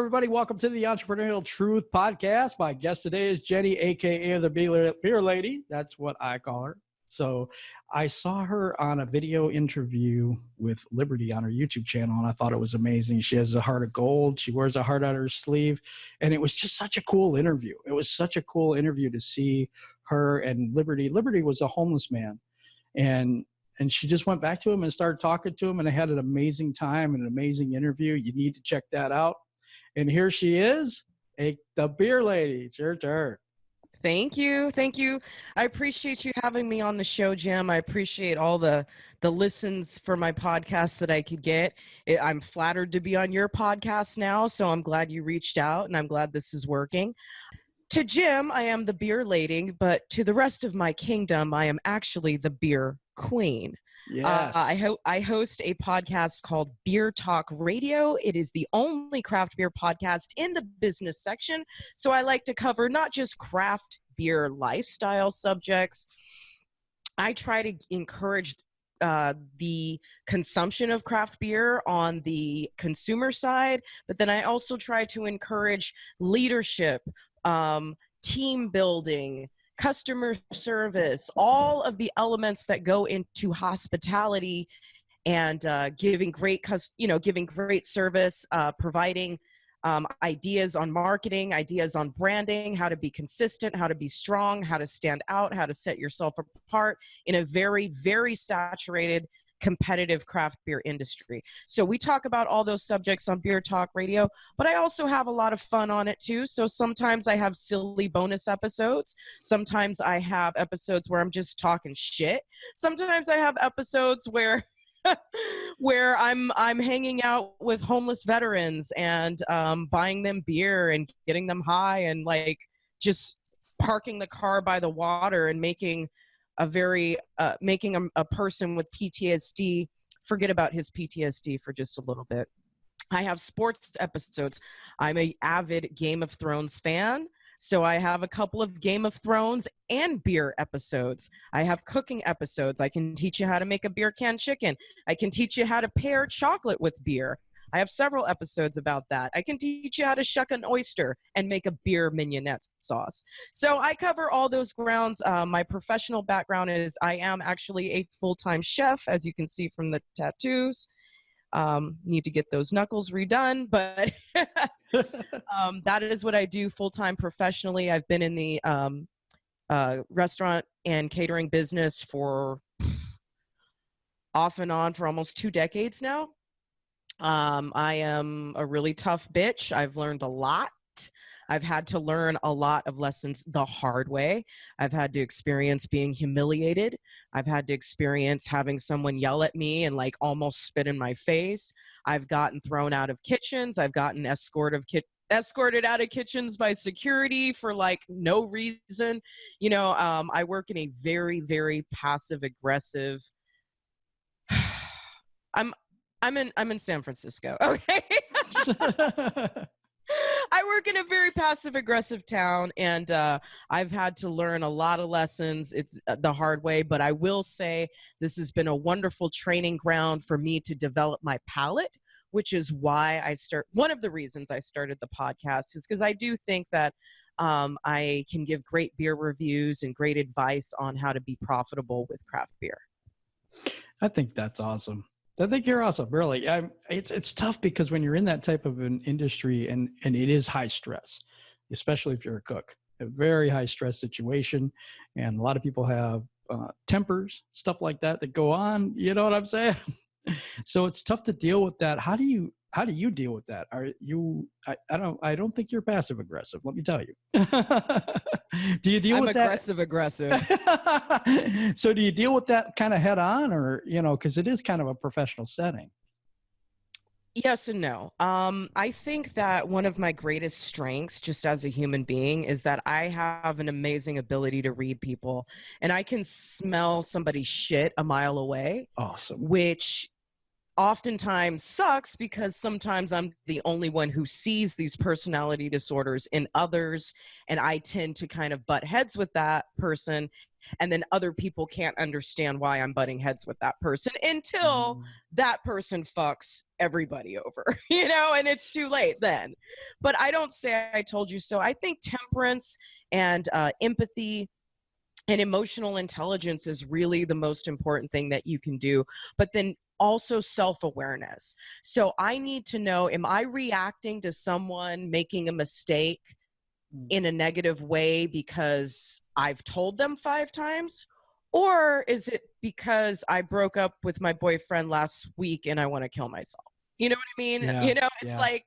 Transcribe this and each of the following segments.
everybody. Welcome to the Entrepreneurial Truth Podcast. My guest today is Jenny, a.k.a. the Beer Lady. That's what I call her. So I saw her on a video interview with Liberty on her YouTube channel, and I thought it was amazing. She has a heart of gold. She wears a heart on her sleeve, and it was just such a cool interview. It was such a cool interview to see her and Liberty. Liberty was a homeless man, and she just went back to him and started talking to him, and I had an amazing time and an amazing interview. You need to check that out. And here she is, the Beer Lady. It's your turn. Thank you. Thank you. I appreciate you having me on the show, Jim. I appreciate all the listens for my podcast that I could get. I'm flattered to be on your podcast now, so I'm glad you reached out, and I'm glad this is working. To Jim, I am the Beer Lady, but to the rest of my kingdom, I am actually the Beer Queen. Yes. I host a podcast called Beer Talk Radio. It is the only craft beer podcast in the business section. So I like to cover not just craft beer lifestyle subjects. I try to encourage the consumption of craft beer on the consumer side, but then I also try to encourage leadership, team building, customer service, all of the elements that go into hospitality and giving great service, providing ideas on marketing, ideas on branding, how to be consistent, how to be strong, how to stand out, how to set yourself apart in a very, very saturated, competitive craft beer industry. So we talk about all those subjects on Beer Talk Radio, but I also have a lot of fun on it too. So sometimes I have silly bonus episodes. Sometimes I have episodes where I'm just talking shit. Sometimes I have episodes where where I'm hanging out with homeless veterans and buying them beer and getting them high and like just parking the car by the water and making a person with PTSD forget about his PTSD for just a little bit. I have sports episodes. I'm an avid Game of Thrones fan, so I have a couple of Game of Thrones and beer episodes. I have cooking episodes. I can teach you how to make a beer can chicken. I can teach you how to pair chocolate with beer. I have several episodes about that. I can teach you how to shuck an oyster and make a beer mignonette sauce. So I cover all those grounds. My professional background is I am actually a full-time chef, as you can see from the tattoos. Need to get those knuckles redone, but that is what I do full-time professionally. I've been in the restaurant and catering business for off and on for almost 2 decades now. I am a really tough bitch. I've learned a lot. I've had to learn a lot of lessons the hard way. I've had to experience being humiliated. I've had to experience having someone yell at me and like almost spit in my face. I've gotten thrown out of kitchens. I've gotten escorted out of kitchens by security for like no reason. You know, I work in a very, very passive aggressive. I'm in San Francisco. Okay. I work in a very passive aggressive town, and I've had to learn a lot of lessons. It's the hard way, but I will say this has been a wonderful training ground for me to develop my palate, which is why one of the reasons I started the podcast is because I do think that I can give great beer reviews and great advice on how to be profitable with craft beer. I think that's awesome. I think you're awesome, really. It's tough because when you're in that type of an industry and it is high stress, especially if you're a cook, a very high stress situation. And a lot of people have tempers, stuff like that go on. You know what I'm saying? So it's tough to deal with that. How do you deal with that? Are you, I don't think you're passive aggressive. Let me tell you. Do you deal with that? I'm aggressive. So do you deal with that kind of head on, or, you know, cause it is kind of a professional setting? Yes and no. I think that one of my greatest strengths just as a human being is that I have an amazing ability to read people, and I can smell somebody's shit a mile away. Awesome. Which oftentimes sucks because sometimes I'm the only one who sees these personality disorders in others, and I tend to kind of butt heads with that person, and then other people can't understand why I'm butting heads with that person until that person fucks everybody over, you know, and it's too late then. But I don't say I told you so. I think temperance and empathy and emotional intelligence is really the most important thing that you can do. But then also self-awareness. So I need to know, am I reacting to someone making a mistake in a negative way because I've told them 5 times? Or is it because I broke up with my boyfriend last week and I want to kill myself? You know what I mean? Yeah, You know, it's yeah. like,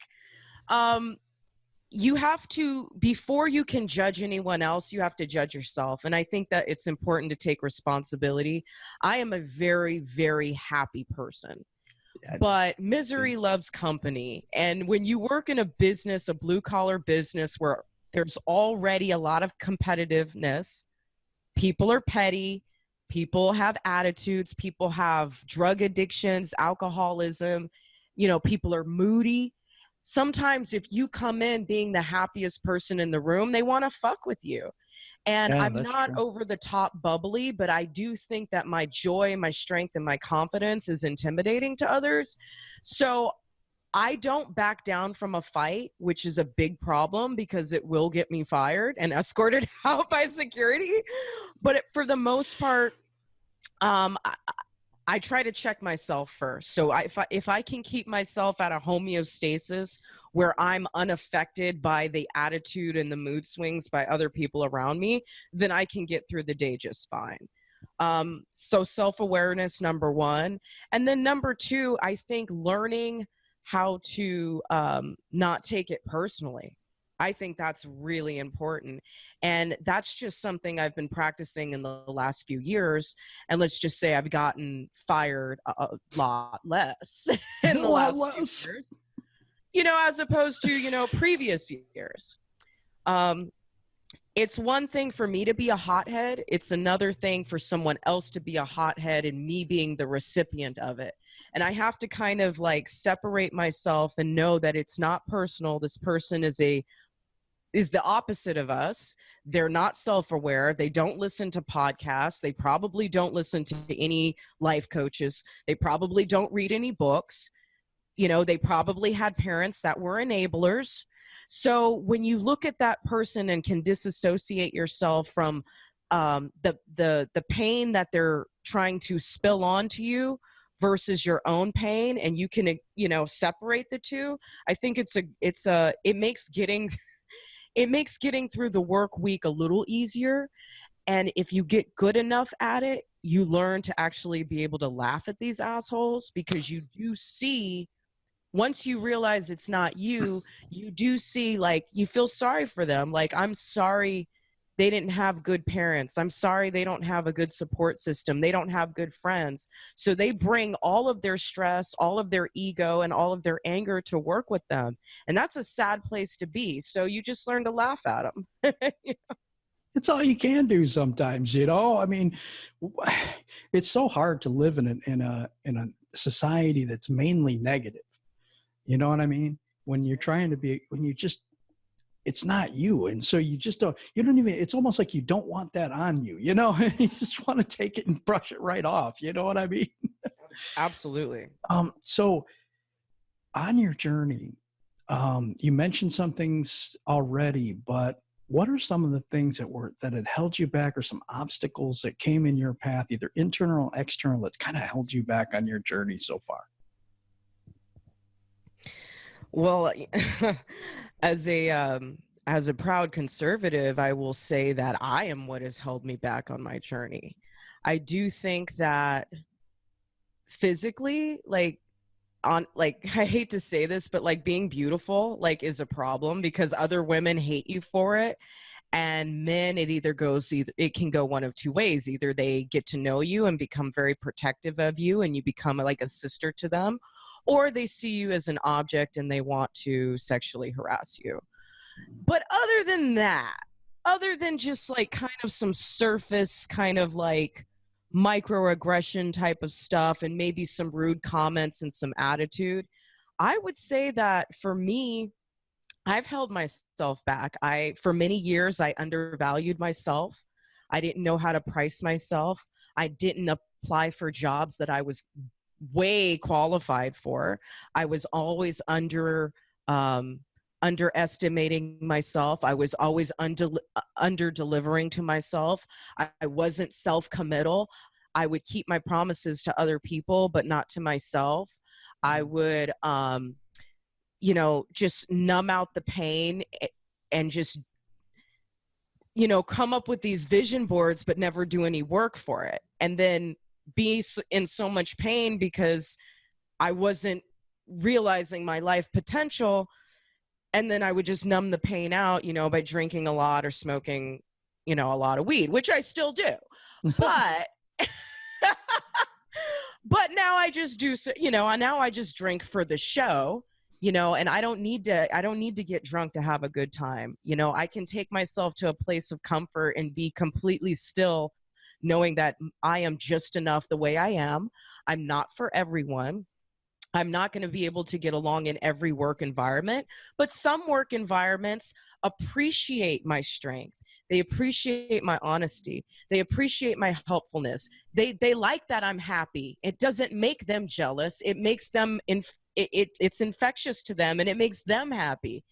you have to, before you can judge anyone else, you have to judge yourself. And I think that it's important to take responsibility. I am a very, very happy person, but misery loves company. And when you work in a business, a blue collar business where there's already a lot of competitiveness, people are petty, people have attitudes, people have drug addictions, alcoholism, you know, people are moody. Sometimes if you come in being the happiest person in the room, they want to fuck with you. And Yeah, I'm that's not true. over the top bubbly, but I do think that my joy, my strength, and my confidence is intimidating to others. So I don't back down from a fight, which is a big problem because it will get me fired and escorted out by security. But for the most part, I try to check myself first. So if I can keep myself at a homeostasis where I'm unaffected by the attitude and the mood swings by other people around me, then I can get through the day just fine. So self-awareness, number one. And then number two, I think learning how to not take it personally. I think that's really important. And that's just something I've been practicing in the last few years. And let's just say I've gotten fired a lot less in A the lot last few less. years, you know, as opposed to, you know, previous years. It's one thing for me to be a hothead. It's another thing for someone else to be a hothead and me being the recipient of it. And I have to kind of like separate myself and know that it's not personal. This person is the opposite of us. They're not self-aware. They don't listen to podcasts. They probably don't listen to any life coaches. They probably don't read any books. You know, they probably had parents that were enablers. So when you look at that person and can disassociate yourself from the pain that they're trying to spill onto you versus your own pain, and you can, you know, separate the two, I think it makes getting it makes getting through the work week a little easier. And if you get good enough at it, you learn to actually be able to laugh at these assholes, because you do see, once you realize it's not you, you do see, like, you feel sorry for them. Like, I'm sorry they didn't have good parents. I'm sorry they don't have a good support system. They don't have good friends. So they bring all of their stress, all of their ego, and all of their anger to work with them. And that's a sad place to be. So you just learn to laugh at them. It's all you can do sometimes, you know. I mean, it's so hard to live in a society that's mainly negative. You know what I mean? When you're trying to be, when you just, it's not you, and so you just don't. You don't even. It's almost like you don't want that on you. You know, you just want to take it and brush it right off. You know what I mean? Absolutely. So on your journey, you mentioned some things already, but what are some of the things that had held you back, or some obstacles that came in your path, either internal or external, that's kind of held you back on your journey so far? Well, as a proud conservative, I will say that I am what has held me back on my journey. I do think that physically, like, I hate to say this, but like being beautiful, like, is a problem because other women hate you for it. And men, it can go one of two ways. Either they get to know you and become very protective of you and you become like a sister to them, or they see you as an object and they want to sexually harass you. But other than that, other than just like kind of some surface kind of like microaggression type of stuff and maybe some rude comments and some attitude. I would say that for me, I've held myself back. For many years, I undervalued myself. I didn't know how to price myself. I didn't apply for jobs that I was way qualified for. I was always underestimating myself. I was always under delivering to myself. I wasn't self-committal. I would keep my promises to other people, but not to myself. I would, just numb out the pain and just, come up with these vision boards, but never do any work for it. And then be in so much pain because I wasn't realizing my life potential. And then I would just numb the pain out, by drinking a lot or smoking, a lot of weed, which I still do. But but now I just do, now I just drink for the show, and I don't need to get drunk to have a good time. I can take myself to a place of comfort and be completely still, knowing that I am just enough the way I am. I'm not for everyone. I'm not going to be able to get along in every work environment, but some work environments appreciate my strength. They appreciate my honesty. They appreciate my helpfulness. They like that I'm happy. It doesn't make them jealous. It makes them, it's infectious to them, and it makes them happy.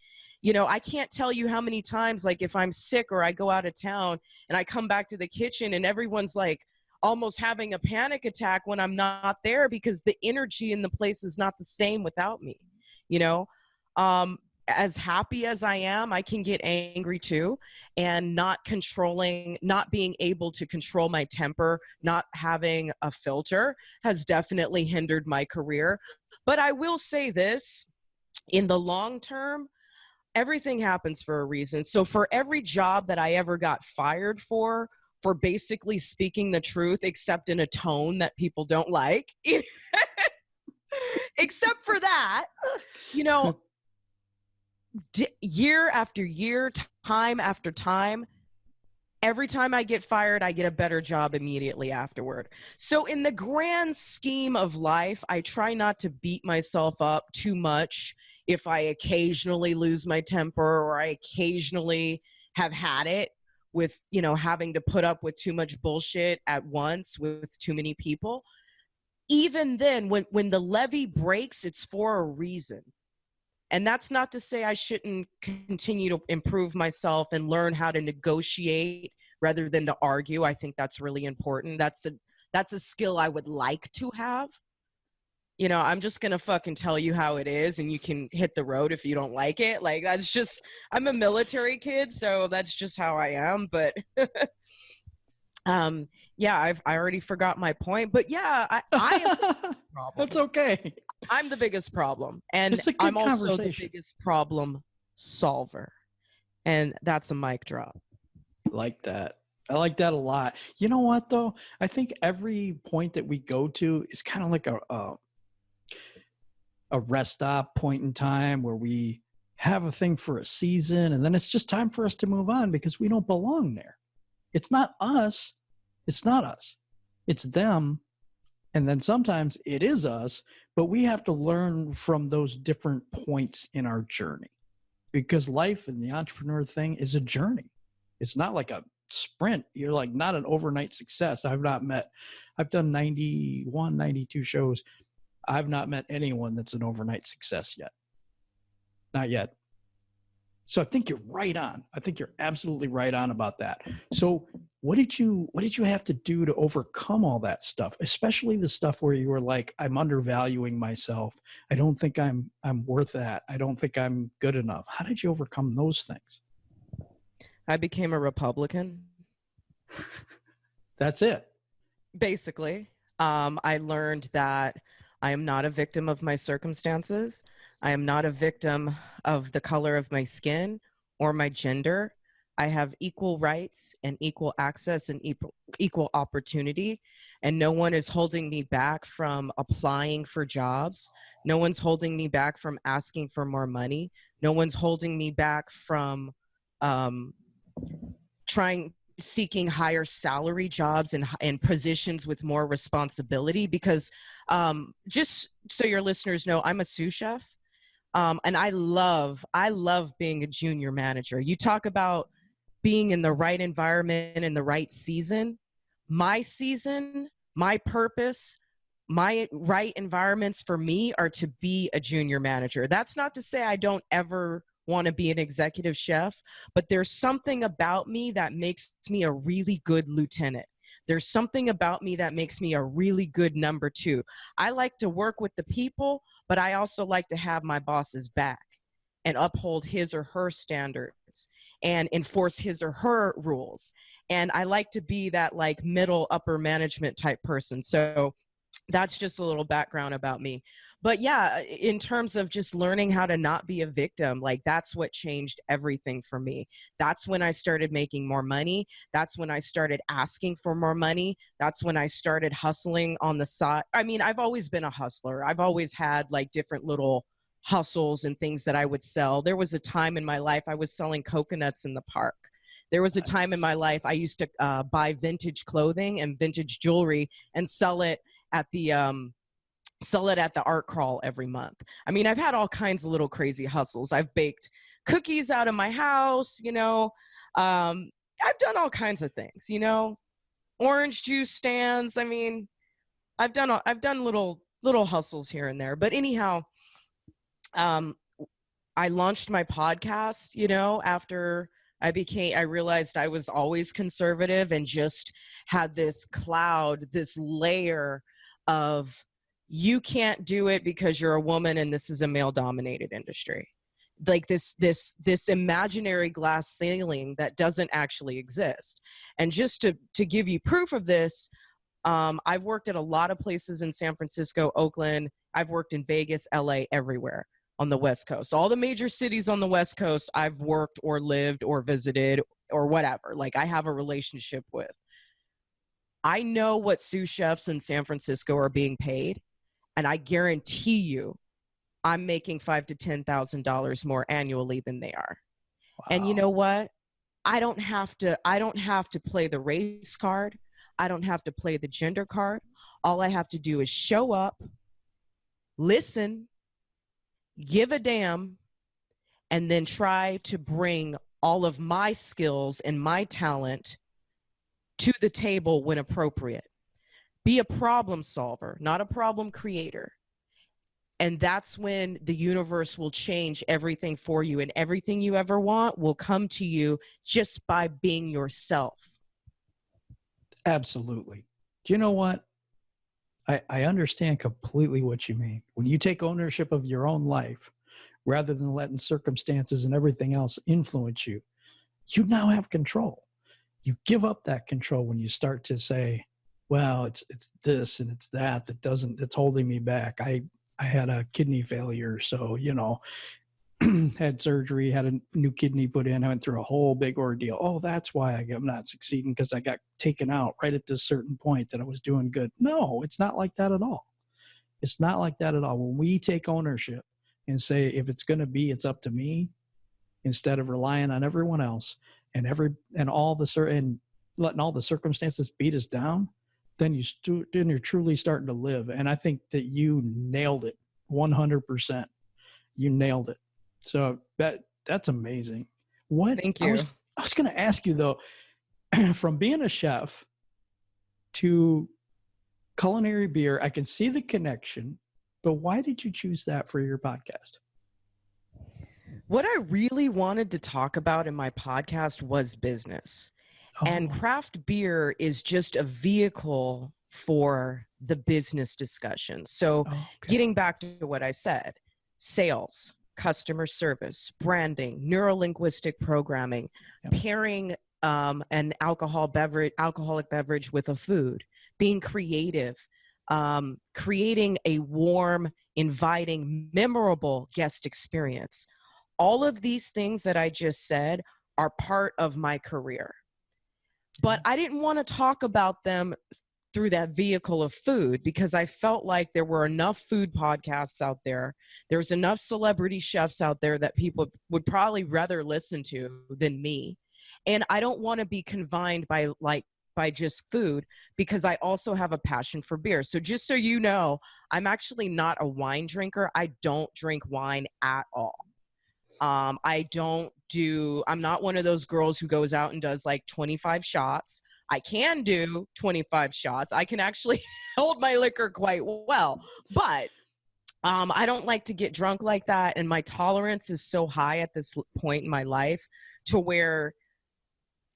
I can't tell you how many times, like if I'm sick or I go out of town and I come back to the kitchen and everyone's like almost having a panic attack when I'm not there, because the energy in the place is not the same without me. As happy as I am, I can get angry too, and not being able to control my temper, not having a filter has definitely hindered my career. But I will say this, in the long term, everything happens for a reason. So for every job that I ever got fired for basically speaking the truth, except in a tone that people don't like, except for that, year after year, time after time, every time I get fired, I get a better job immediately afterward. So in the grand scheme of life, I try not to beat myself up too much if I occasionally lose my temper or I occasionally have had it with, having to put up with too much bullshit at once with too many people. Even then, when the levee breaks, it's for a reason. And that's not to say I shouldn't continue to improve myself and learn how to negotiate rather than to argue. I think that's really important. That's a skill I would like to have. I'm just going to fucking tell you how it is, and you can hit the road if you don't like it. Like, that's just, I'm a military kid, so that's just how I am. But yeah, I already forgot my point, but yeah, I am the problem. That's okay. I'm the biggest problem, and I'm also the biggest problem solver, and that's a mic drop. Like that. I like that a lot. You know what though? I think every point that we go to is kind of like a rest stop point in time where we have a thing for a season, and then it's just time for us to move on because we don't belong there. It's not us. It's not us. It's them. And then sometimes it is us, but we have to learn from those different points in our journey, because life and the entrepreneur thing is a journey. It's not like a sprint. You're like not an overnight success. I've done 91, 92 shows. I've not met anyone that's an overnight success yet. Not yet. So I think you're right on. I think you're absolutely right on about that. So what did you have to do to overcome all that stuff, especially the stuff where you were like, I'm undervaluing myself. I don't think I'm worth that. I don't think I'm good enough. How did you overcome those things? I became a Republican. That's it. Basically, I learned that I am not a victim of my circumstances. I am not a victim of the color of my skin or my gender. I have equal rights and equal access and equal opportunity. And no one is holding me back from applying for jobs. No one's holding me back from asking for more money. No one's holding me back from trying seeking higher salary jobs and positions with more responsibility because just so your listeners know, I'm a sous chef. And I love being a junior manager. You talk about being in the right environment in the right season. My season, my purpose, my right environments for me are to be a junior manager. That's not to say I don't ever want to be an executive chef, but there's something about me that makes me a really good lieutenant. There's something about me that makes me a really good number two. I like to work with the people, but I also like to have my boss's back and uphold his or her standards and enforce his or her rules. And I like to be that like middle upper management type person. So that's just a little background about me. But yeah, in terms of just learning how to not be a victim, like that's what changed everything for me. That's when I started making more money. That's when I started asking for more money. That's when I started hustling on the side. I mean, I've always been a hustler. I've always had like different little hustles and things that I would sell. There was a time in my life I was selling coconuts in the park. There was a time in my life I used to buy vintage clothing and vintage jewelry and sell it at the art crawl every month. I mean, I've had all kinds of little crazy hustles. I've baked cookies out of my house, you know. I've done all kinds of things, you know. Orange juice stands. I mean, I've done little hustles here and there. But anyhow, I launched my podcast, you know, after I realized I was always conservative and just had this cloud, this layer of you can't do it because you're a woman and this is a male dominated industry. Like this imaginary glass ceiling that doesn't actually exist. And just to give you proof of this, I've worked at a lot of places in San Francisco, Oakland. I've worked in Vegas, LA, everywhere on the West Coast. All the major cities on the West Coast I've worked or lived or visited or whatever. Like I have a relationship with. I know what sous chefs in San Francisco are being paid, and I guarantee you I'm making $5,000 to $10,000 more annually than they are. Wow. And you know what? I don't have to play the race card. I don't have to play the gender card. All I have to do is show up, listen, give a damn, and then try to bring all of my skills and my talent to the table when appropriate. Be a problem solver, not a problem creator. And that's when the universe will change everything for you, and everything you ever want will come to you just by being yourself. Absolutely. Do you know what? I understand completely what you mean. When you take ownership of your own life, rather than letting circumstances and everything else influence you, you now have control. You give up that control when you start to say, well, it's this and it's that's holding me back. I had a kidney failure. So, you know, had surgery, had a new kidney put in. I went through a whole big ordeal. Oh, that's why I'm not succeeding, because I got taken out right at this certain point that I was doing good. No, it's not like that at all. It's not like that at all. When we take ownership and say, if it's going to be, it's up to me, instead of relying on everyone else and letting all the circumstances beat us down, then you're truly starting to live. And I think that you nailed it 100%. You nailed it. So that's amazing. Thank you. I was going to ask you though, from being a chef to culinary beer, I can see the connection, but why did you choose that for your podcast? What I really wanted to talk about in my podcast was business. Oh. And craft beer is just a vehicle for the business discussion. So Getting back to what I said, sales, customer service, branding, neurolinguistic programming, pairing an alcoholic beverage with a food, being creative, creating a warm, inviting, memorable guest experience. All of these things that I just said are part of my career. But I didn't want to talk about them through that vehicle of food, because I felt like there were enough food podcasts out there. There's enough celebrity chefs out there that people would probably rather listen to than me. And I don't want to be confined by just food, because I also have a passion for beer. So just so you know, I'm actually not a wine drinker. I don't drink wine at all. I'm not one of those girls who goes out and does like 25 shots. I can do 25 shots. I can actually hold my liquor quite well, but I don't like to get drunk like that. And my tolerance is so high at this point in my life to where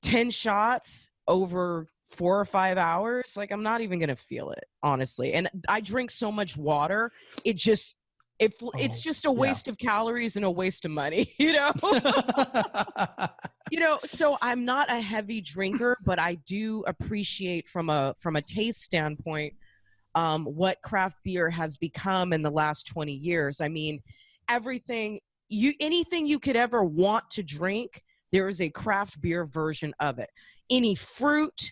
10 shots over 4 or 5 hours, like I'm not even going to feel it, honestly. And I drink so much water. It's just a waste of calories and a waste of money, you know? So I'm not a heavy drinker, but I do appreciate from a taste standpoint, what craft beer has become in the last 20 years. I mean, anything you could ever want to drink, there is a craft beer version of it. Any fruit,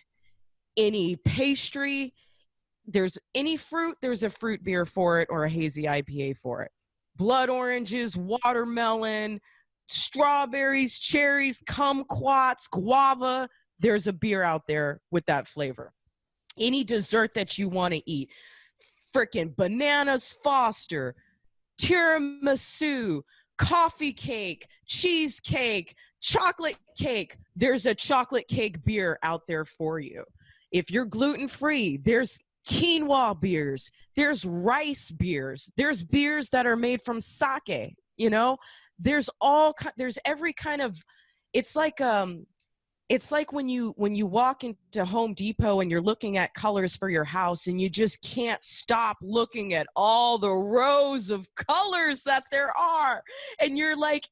any pastry, there's a fruit beer for it or a hazy IPA for it. Blood oranges, watermelon, strawberries, cherries, kumquats, guava. There's a beer out there with that flavor. Any dessert that you want to eat, freaking bananas Foster, tiramisu, coffee cake, cheesecake, chocolate cake. There's a chocolate cake beer out there for you. If you're gluten-free, there's quinoa beers, there's rice beers, there's beers that are made from sake, there's every kind of, it's like when you walk into Home Depot and you're looking at colors for your house and you just can't stop looking at all the rows of colors that there are. And you're like,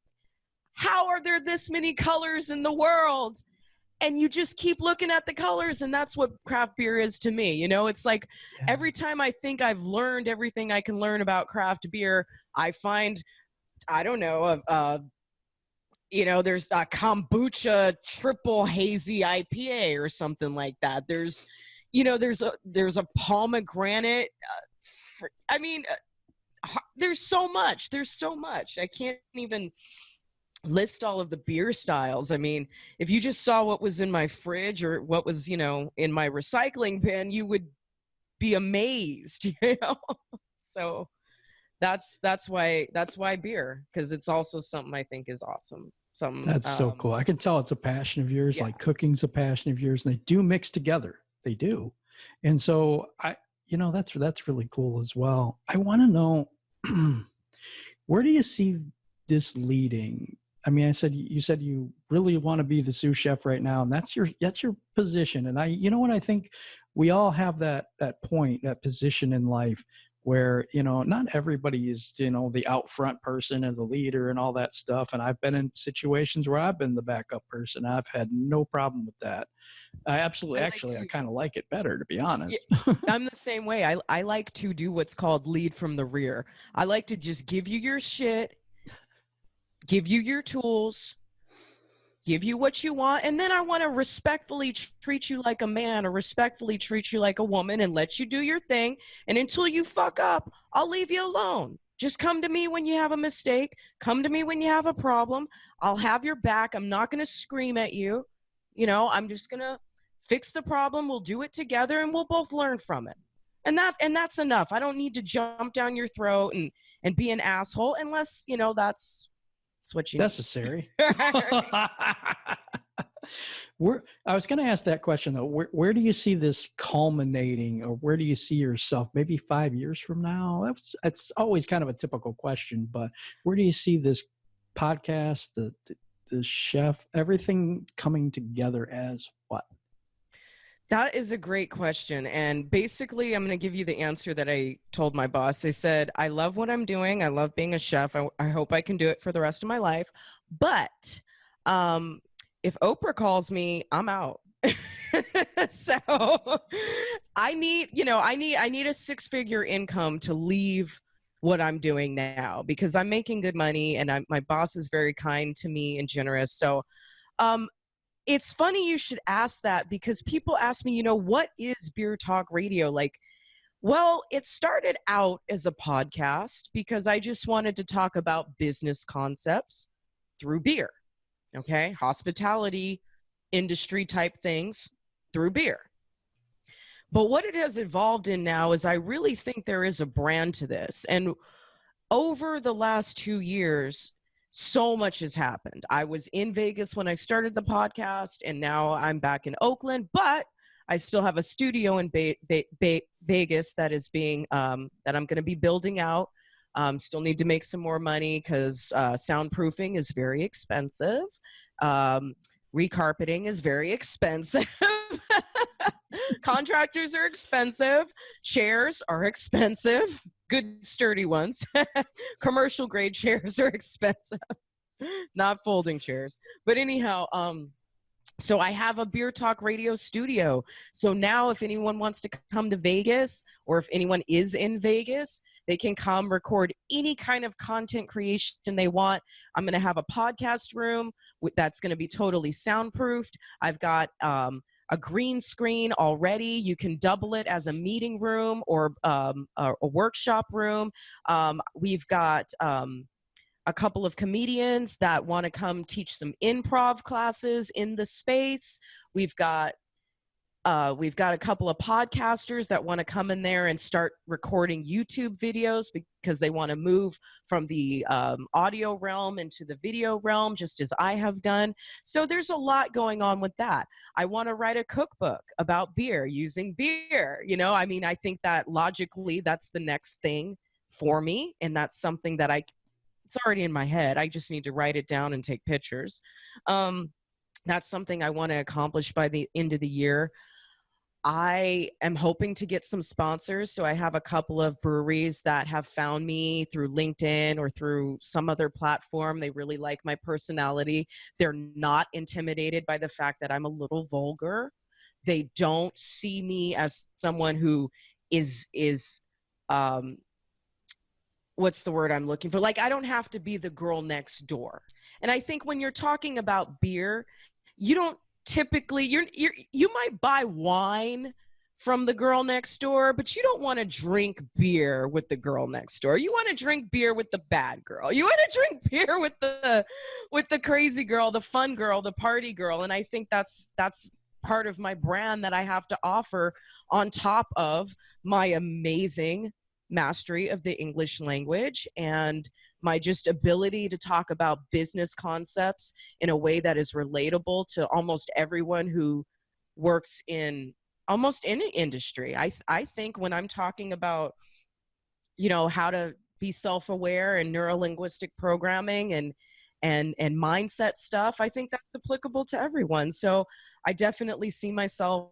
how are there this many colors in the world? And you just keep looking at the colors, and that's what craft beer is to me. It's like every time I think I've learned everything I can learn about craft beer, I find, I don't know, there's a kombucha triple hazy IPA or something like that. There's a pomegranate. There's so much. I can't even list all of the beer styles. I mean, if you just saw what was in my fridge or what was, in my recycling bin, you would be amazed, So that's why beer, because it's also something I think is awesome. That's so cool. I can tell it's a passion of yours, like cooking's a passion of yours, and they do mix together. They do. And so that's really cool as well. I want to know, where do you see this leading? I mean, you said you really want to be the sous chef right now, and that's your position. And I think we all have that point, that position in life where, not everybody is, the out front person and the leader and all that stuff. And I've been in situations where I've been the backup person. I've had no problem with that. I absolutely, I kind of like it better, to be honest. I'm the same way. I like to do what's called lead from the rear. I like to just give you your shit, give you your tools, give you what you want, and then I want to respectfully treat you like a man or respectfully treat you like a woman and let you do your thing. And until you fuck up, I'll leave you alone. Just come to me when you have a mistake. Come to me when you have a problem. I'll have your back. I'm not going to scream at you. I'm just going to fix the problem. We'll do it together and we'll both learn from it. And that's enough. I don't need to jump down your throat and be an asshole unless, that's what you necessary. I was going to ask that question though. Where do you see this culminating, or where do you see yourself maybe 5 years from now? That's always kind of a typical question, but where do you see this podcast, the chef, everything coming together as what? That is a great question. And basically, I'm going to give you the answer that I told my boss. I said, I love what I'm doing. I love being a chef. I hope I can do it for the rest of my life. But if Oprah calls me, I'm out. So I need a 6-figure income to leave what I'm doing now, because I'm making good money and my boss is very kind to me and generous. So it's funny you should ask that, because people ask me, what is Beer Talk Radio? Like, well, it started out as a podcast because I just wanted to talk about business concepts through beer. Okay. Hospitality, industry type things through beer. But what it has evolved in now is I really think there is a brand to this. And over the last 2 years, so much has happened. I was in Vegas when I started the podcast, and now I'm back in Oakland, but I still have a studio in Vegas that is being, that I'm going to be building out. Still need to make some more money because soundproofing is very expensive. Recarpeting is very expensive. Contractors are expensive. Chairs are expensive. Good sturdy ones. Commercial grade chairs are expensive. Not folding chairs. But anyhow, so I have a Beer Talk radio studio. So now if anyone wants to come to Vegas, or if anyone is in Vegas, they can come record any kind of content creation they want. I'm going to have a podcast room that's going to be totally soundproofed. I've got a green screen already. You can double it as a meeting room or a workshop room. We've got a couple of comedians that want to come teach some improv classes in the space. We've got a couple of podcasters that want to come in there and start recording YouTube videos because they want to move from the audio realm into the video realm, just as I have done. So there's a lot going on with that. I want to write a cookbook about beer, using beer. You know, I mean, I think that logically that's the next thing for me. And that's something that it's already in my head. I just need to write it down and take pictures. That's something I want to accomplish by the end of the year. I am hoping to get some sponsors. So I have a couple of breweries that have found me through LinkedIn or through some other platform. They really like my personality. They're not intimidated by the fact that I'm a little vulgar. They don't see me as someone who is what's the word I'm looking for? Like, I don't have to be the girl next door. And I think when you're talking about beer, you don't typically, you might buy wine from the girl next door, but you don't want to drink beer with the girl next door. You want to drink beer with the bad girl. You want to drink beer with the crazy girl, the fun girl, the party girl. And I think that's part of my brand that I have to offer on top of my amazing mastery of the English language and my just ability to talk about business concepts in a way that is relatable to almost everyone who works in almost any industry. I think when I'm talking about, you know, how to be self-aware and neurolinguistic programming and mindset stuff, I think that's applicable to everyone. So I definitely see myself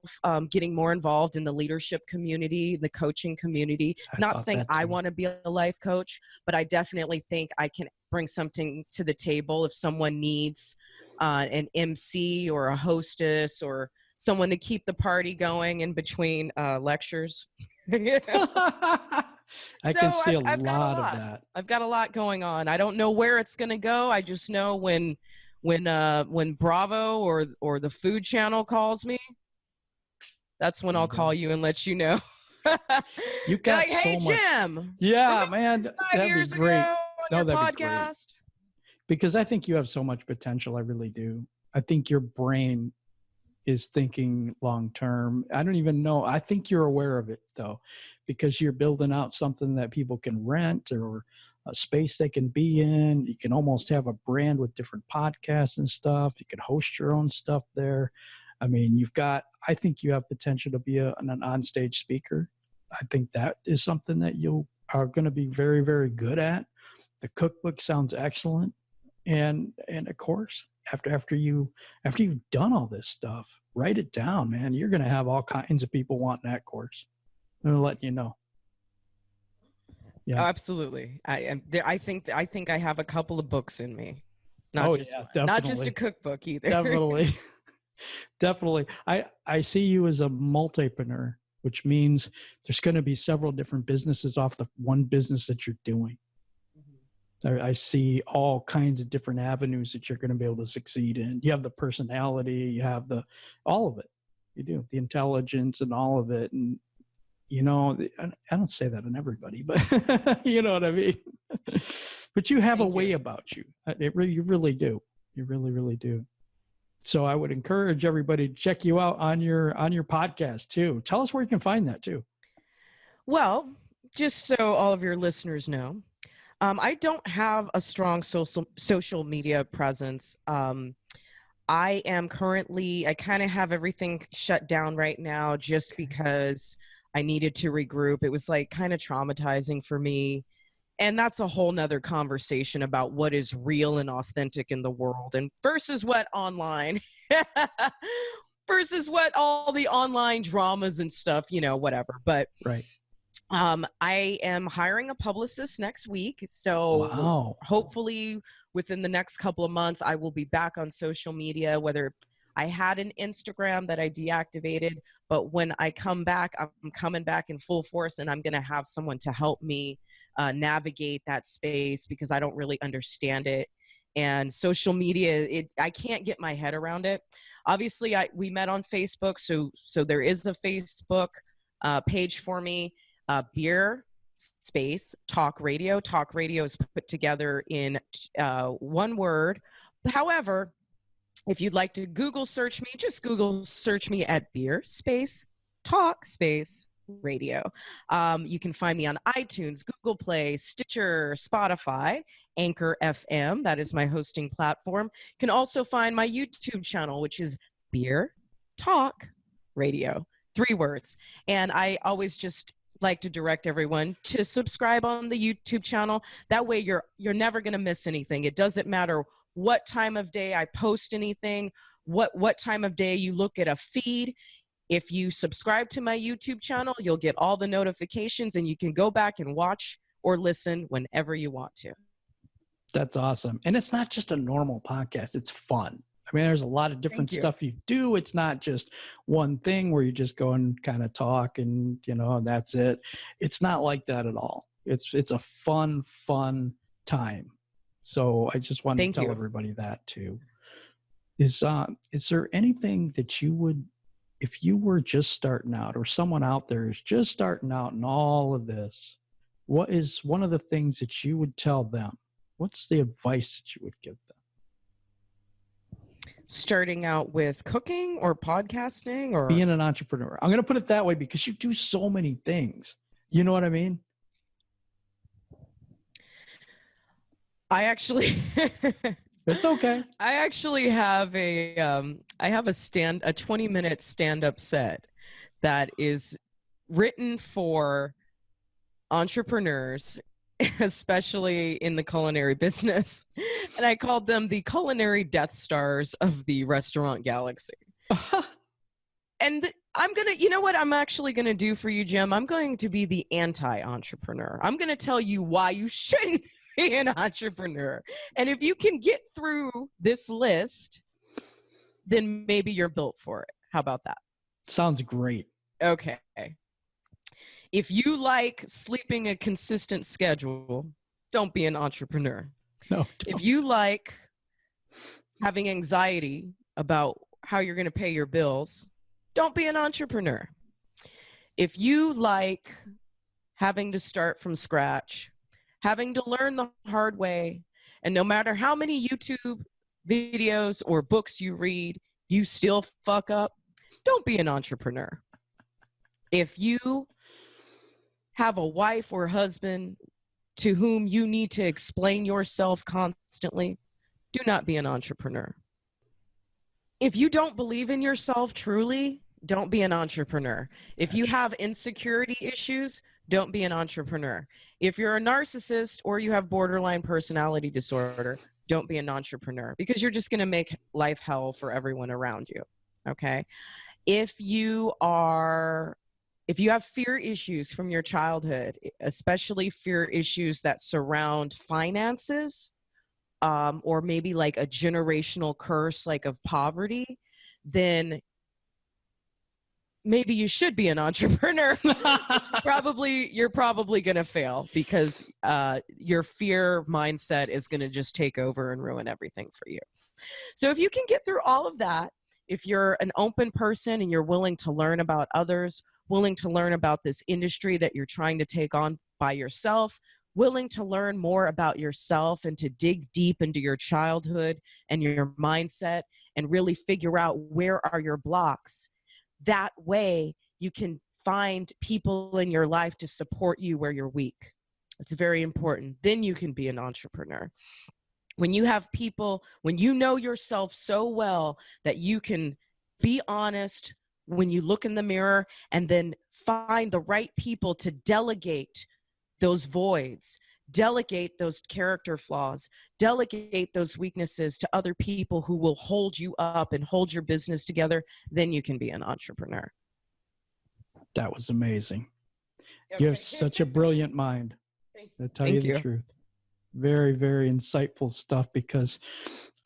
getting more involved in the leadership community, the coaching community. Not saying I want to be a life coach, but I definitely think I can bring something to the table if someone needs an MC or a hostess or someone to keep the party going in between lectures. I can see a lot of that. I've got a lot going on. I don't know where it's going to go. I just know when Bravo or the Food Channel calls me, that's when I'll call you and let you know. You got like, hey, so much. Jim. Yeah, man, that'd years be great. Ago on your podcast. Be great. Because I think you have so much potential. I really do. I think your brain is thinking long term. I don't even know. I think you're aware of it though, because you're building out something that people can rent or a space they can be in. You can almost have a brand with different podcasts and stuff. You can host your own stuff there. I mean, I think you have potential to be an onstage speaker. I think that is something that you are going to be very, very good at. The cookbook sounds excellent. And of course, after you've done all this stuff, write it down, man. You're going to have all kinds of people wanting that course. I'm letting you know. Yeah, absolutely. I think I have a couple of books in me. Not just a cookbook either. Definitely. Definitely. I see you as a multipreneur, which means there's going to be several different businesses off the one business that you're doing. I see all kinds of different avenues that you're going to be able to succeed in. You have the personality, you have all of it. You do the intelligence and all of it. And, you know, I don't say that on everybody, but you know what I mean? But you have a way about you. You really do. You really, really do. So I would encourage everybody to check you out on your podcast too. Tell us where you can find that too. Well, just so all of your listeners know, I don't have a strong social media presence. I kind of have everything shut down right now just because I needed to regroup. It was like kind of traumatizing for me. And that's a whole nother conversation about what is real and authentic in the world and versus what online versus what all the online dramas and stuff, whatever. But right. I am hiring a publicist next week. So hopefully within the next couple of months, I will be back on social media, whether I had an Instagram that I deactivated, but when I come back, I'm coming back in full force, and I'm going to have someone to help me navigate that space because I don't really understand it. And social media, I can't get my head around it. Obviously, we met on Facebook, so there is a Facebook page for me. Beer space talk radio. Talk radio is put together in one word. However, if you'd like to Google search me, just Google search me at beer space talk space radio. You can find me on iTunes, Google Play, Stitcher, Spotify, Anchor FM. That is my hosting platform. You can also find my YouTube channel, which is Beer Talk Radio. 3 words. And I always just like to direct everyone to subscribe on the YouTube channel. That way you're never going to miss anything. It doesn't matter what time of day I post anything, what time of day you look at a feed. If you subscribe to my YouTube channel, you'll get all the notifications and you can go back and watch or listen whenever you want to. That's awesome. And it's not just a normal podcast. It's fun. I mean, there's a lot of different stuff you do. It's not just one thing where you just go and kind of talk and, and that's it. It's not like that at all. It's a fun time. So I just wanted to tell everybody that too. Is there anything that you would, if you were just starting out or someone out there is just starting out in all of this, what is one of the things that you would tell them? What's the advice that you would give them? Starting out with cooking or podcasting or being an entrepreneur. I'm going to put it that way because you do so many things. You know what I mean? I actually it's okay. I actually have a 20-minute stand-up set that is written for entrepreneurs, especially in the culinary business. And I called them the culinary Death Stars of the restaurant galaxy. And you know what I'm actually going to do for you, Jim? I'm going to be the anti-entrepreneur. I'm going to tell you why you shouldn't be an entrepreneur. And if you can get through this list, then maybe you're built for it. How about that? Sounds great. Okay. If you like sleeping a consistent schedule, don't be an entrepreneur. No, don't. If you like having anxiety about how you're going to pay your bills, don't be an entrepreneur. If you like having to start from scratch, having to learn the hard way, and no matter how many YouTube videos or books you read, you still fuck up, don't be an entrepreneur. If you have a wife or husband to whom you need to explain yourself constantly, do not be an entrepreneur. If you don't believe in yourself truly, don't be an entrepreneur. If you have insecurity issues, don't be an entrepreneur. If you're a narcissist or you have borderline personality disorder, don't be an entrepreneur because you're just going to make life hell for everyone around you. Okay? If you have fear issues from your childhood, especially fear issues that surround finances, or maybe like a generational curse like of poverty, then maybe you should be an entrepreneur. You're probably going to fail because your fear mindset is going to just take over and ruin everything for you. So if you can get through all of that, if you're an open person and you're willing to learn about others, willing to learn about this industry that you're trying to take on by yourself, willing to learn more about yourself and to dig deep into your childhood and your mindset and really figure out where are your blocks. That way you can find people in your life to support you where you're weak. It's very important. Then you can be an entrepreneur. When you have people, when you know yourself so well that you can be honest when you look in the mirror, and then find the right people to delegate those voids, delegate those character flaws, delegate those weaknesses to other people who will hold you up and hold your business together, then you can be an entrepreneur. That was amazing. Okay. You have such a brilliant mind. To tell you the truth. Very, very insightful stuff, because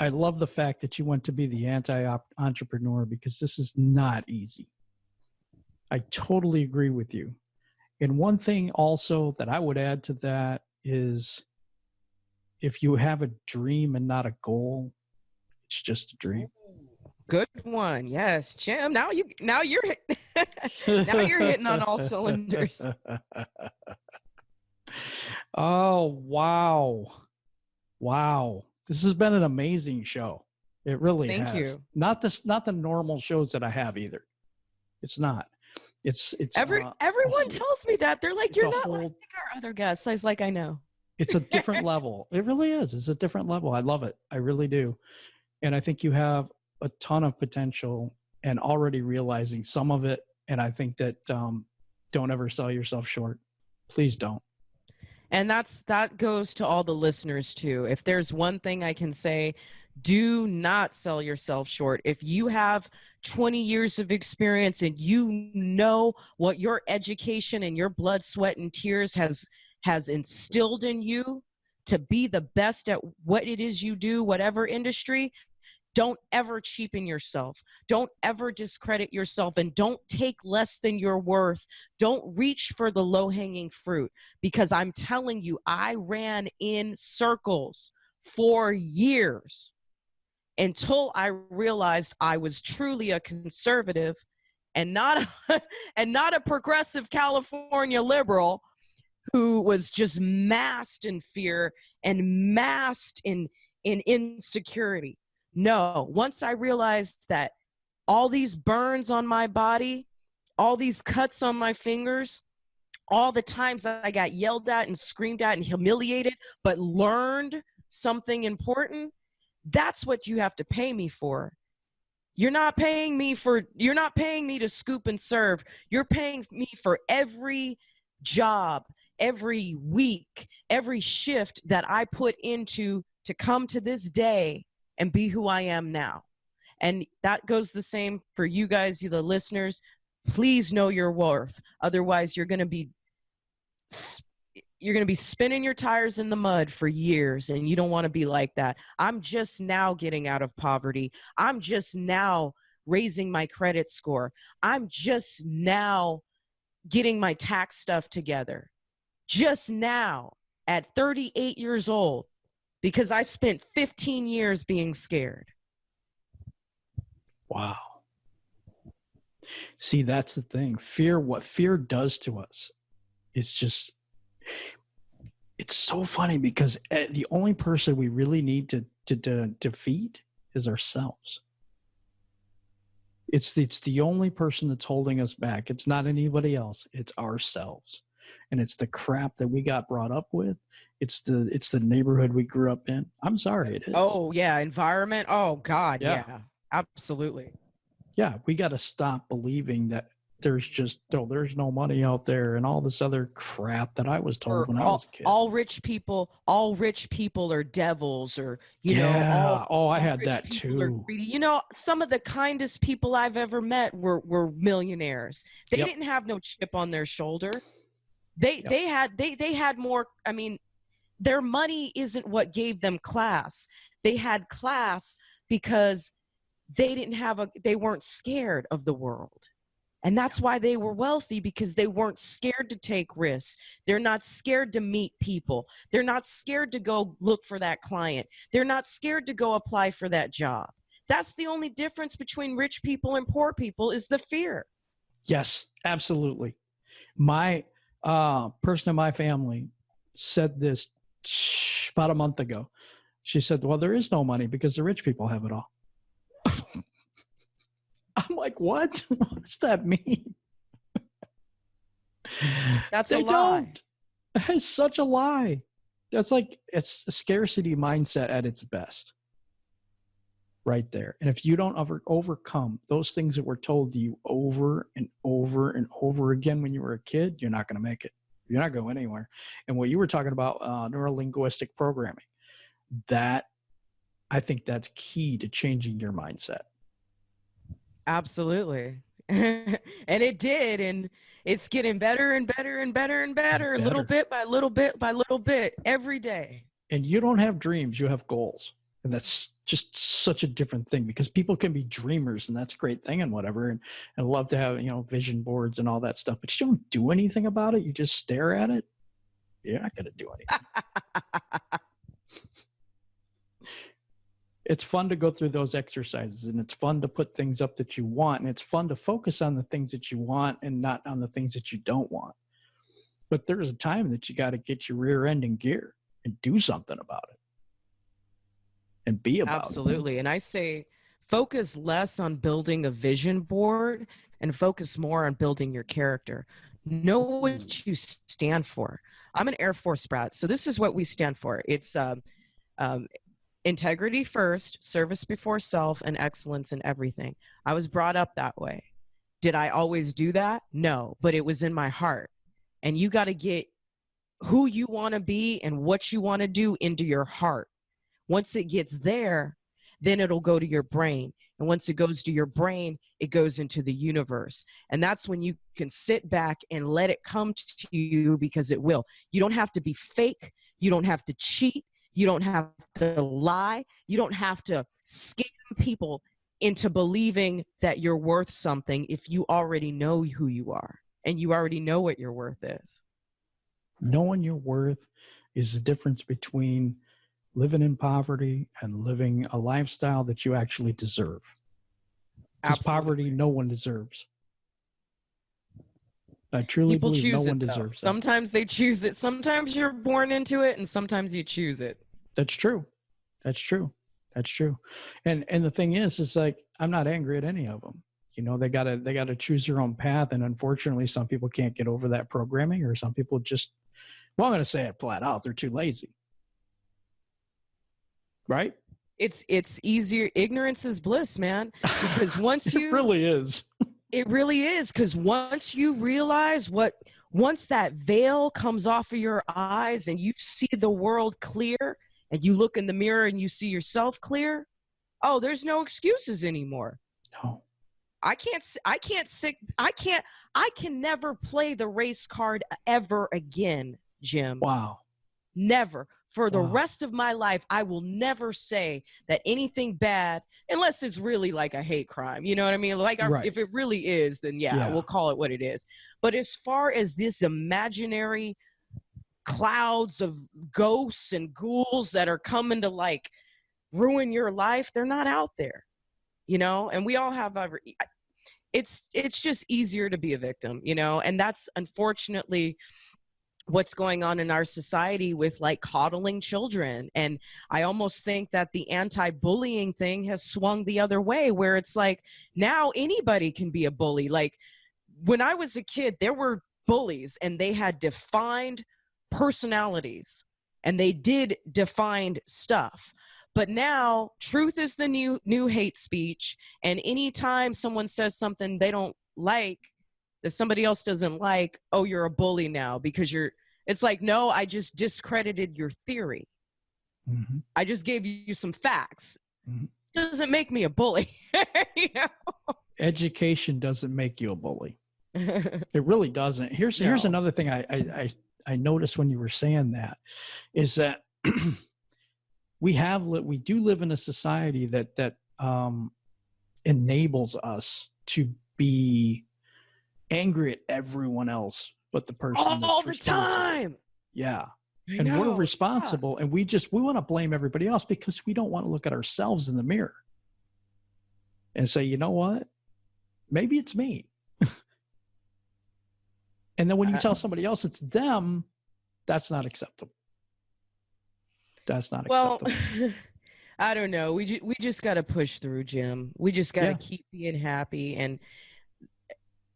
I love the fact that you want to be the anti-entrepreneur, because this is not easy. I totally agree with you. And one thing also that I would add to that is, if you have a dream and not a goal, it's just a dream. Good one. Yes, Jim. Now you're now you're hitting on all cylinders. Oh, wow. Wow. This has been an amazing show. It really has. Thank you. Not the normal shows that I have either. It's not. It's everyone tells me that. They're like, you're not like our other guests. I was like, I know. It's a different level. It really is. It's a different level. I love it. I really do. And I think you have a ton of potential, and already realizing some of it. And I think that don't ever sell yourself short. Please don't. And that goes to all the listeners too. If there's one thing I can say, do not sell yourself short. If you have 20 years of experience and you know what your education and your blood, sweat, and tears has instilled in you to be the best at what it is you do, whatever industry, don't ever cheapen yourself. Don't ever discredit yourself, and don't take less than your worth. Don't reach for the low-hanging fruit, because I'm telling you, I ran in circles for years until I realized I was truly a conservative and not a progressive California liberal who was just masked in fear and masked in insecurity. No, once I realized that all these burns on my body, all these cuts on my fingers, all the times I got yelled at and screamed at and humiliated, but learned something important, that's what you have to pay me for. You're not paying me to scoop and serve. You're paying me for every job, every week, every shift that I put into to come to this day and be who I am now. And that goes the same for you guys, the listeners. Please know your worth. Otherwise, you're going to be spinning your tires in the mud for years, and you don't want to be like that. I'm just now getting out of poverty. I'm just now raising my credit score. I'm just now getting my tax stuff together. Just now at 38 years old. Because I spent 15 years being scared. Wow. See, that's the thing. Fear, what fear does to us, it's so funny, because the only person we really need to defeat is ourselves. It's the only person that's holding us back. It's not anybody else. It's ourselves. And it's the crap that we got brought up with. It's the neighborhood we grew up in. I'm sorry, it is. Oh, yeah. Environment. Oh, God. Yeah. Absolutely. Yeah. We got to stop believing that there's no money out there and all this other crap that I was told when I was a kid. All rich people are devils, or, you know. I had that too. You know, some of the kindest people I've ever met were millionaires. They didn't have no chip on their shoulder. They had more, I mean, their money isn't what gave them class. They had class because they weren't scared of the world. And that's why they were wealthy, because they weren't scared to take risks. They're not scared to meet people. They're not scared to go look for that client. They're not scared to go apply for that job. That's the only difference between rich people and poor people, is the fear. Yes, absolutely. My person in my family said this about a month ago. She said, well, there is no money because the rich people have it all. like, what? What does that mean? That's They a lie. don't. It's such a lie. That's like, it's a scarcity mindset at its best. Right there. And if you don't overcome those things that were told to you over and over and over again when you were a kid, you're not going to make it. You're not going anywhere. And what you were talking about, neuro-linguistic programming, that, I think that's key to changing your mindset. Absolutely. And it did. And it's getting better and better and better and better, little bit by little bit by little bit, every day. And you don't have dreams, you have goals. And that's just such a different thing, because people can be dreamers, and that's a great thing and whatever. And I love to have, vision boards and all that stuff, but you don't do anything about it. You just stare at it. You're not going to do anything. It's fun to go through those exercises, and it's fun to put things up that you want. And it's fun to focus on the things that you want and not on the things that you don't want. But there's a time that you got to get your rear end in gear and do something about it. And be about Absolutely. And I say focus less on building a vision board and focus more on building your character. Know what you stand for. I'm an Air Force brat, so this is what we stand for. It's integrity first, service before self, and excellence in everything. I was brought up that way. Did I always do that? No, but it was in my heart. And you got to get who you want to be and what you want to do into your heart. Once it gets there, then it'll go to your brain. And once it goes to your brain, it goes into the universe. And that's when you can sit back and let it come to you, because it will. You don't have to be fake. You don't have to cheat. You don't have to lie. You don't have to scam people into believing that you're worth something if you already know who you are and you already know what your worth is. Knowing your worth is the difference between living in poverty and living a lifestyle that you actually deserve. Because poverty, no one deserves. I truly People believe choose no one it, deserves that. Sometimes they choose it. Sometimes you're born into it, and sometimes you choose it. That's true. That's true. That's true. And the thing is like, I'm not angry at any of them. They gotta choose their own path. And unfortunately, some people can't get over that programming, or some people just, well, I'm going to say it flat out, they're too lazy. Right? It's easier. Ignorance is bliss, man. Because once It really is. It really is. Because once you realize once that veil comes off of your eyes and you see the world clear, and you look in the mirror and you see yourself clear, oh, there's no excuses anymore. No. I can never play the race card ever again, Jim. Wow. Never. For the rest of my life, I will never say that anything bad, unless it's really like a hate crime. You know what I mean? Like, right. If it really is, then yeah, we'll call it what it is. But as far as this imaginary clouds of ghosts and ghouls that are coming to like ruin your life, they're not out there, and we all have it's just easier to be a victim, and that's unfortunately what's going on in our society with like coddling children. And I almost think that the anti-bullying thing has swung the other way, where it's like now anybody can be a bully. Like when I was a kid, there were bullies and they had defined personalities and they did defined stuff. But now truth is the new hate speech. And anytime someone says something they don't like, that somebody else doesn't like, oh, you're a bully now because it's like, no, I just discredited your theory. Mm-hmm. I just gave you some facts. Mm-hmm. Doesn't make me a bully. Education doesn't make you a bully. It really doesn't. Here's another thing I noticed when you were saying that, is that we do live in a society that enables us to be angry at everyone else but the person all the time. Yeah. And we're responsible, and we want to blame everybody else because we don't want to look at ourselves in the mirror and say, you know what? Maybe it's me. And then when you tell somebody else it's them, that's not acceptable. That's not acceptable. Well, I don't know. We just got to push through, Jim. We just got to Yeah. keep being happy. And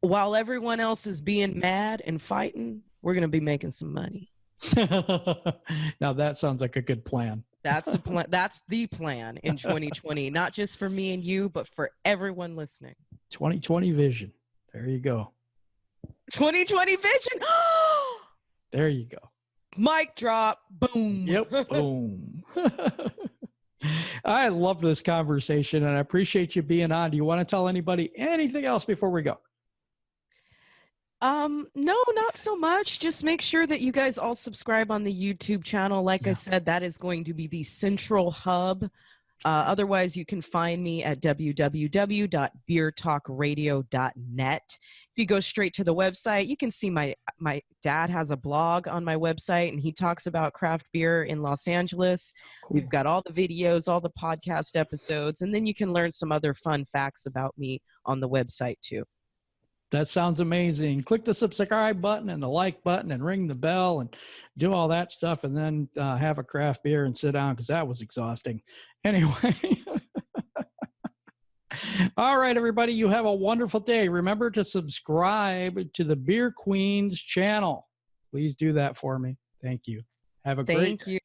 while everyone else is being mad and fighting, we're going to be making some money. Now that sounds like a good plan. That's a plan. That's the plan in 2020, not just for me and you, but for everyone listening. 2020 vision. There you go. 2020 vision. There you go. Mic drop. Boom. Yep. Boom. I love this conversation and I appreciate you being on. Do you want to tell anybody anything else before we go? No, not so much. Just make sure that you guys all subscribe on the YouTube channel. Like I said, that is going to be the central hub. Otherwise, you can find me at www.beertalkradio.net. If you go straight to the website, you can see my dad has a blog on my website, and he talks about craft beer in Los Angeles. Cool. We've got all the videos, all the podcast episodes, and then you can learn some other fun facts about me on the website too. That sounds amazing. Click the subscribe button and the like button and ring the bell and do all that stuff, and then have a craft beer and sit down because that was exhausting. Anyway. All right, everybody, you have a wonderful day. Remember to subscribe to the Beer Queens channel. Please do that for me. Thank you. Have a great day. Thank you.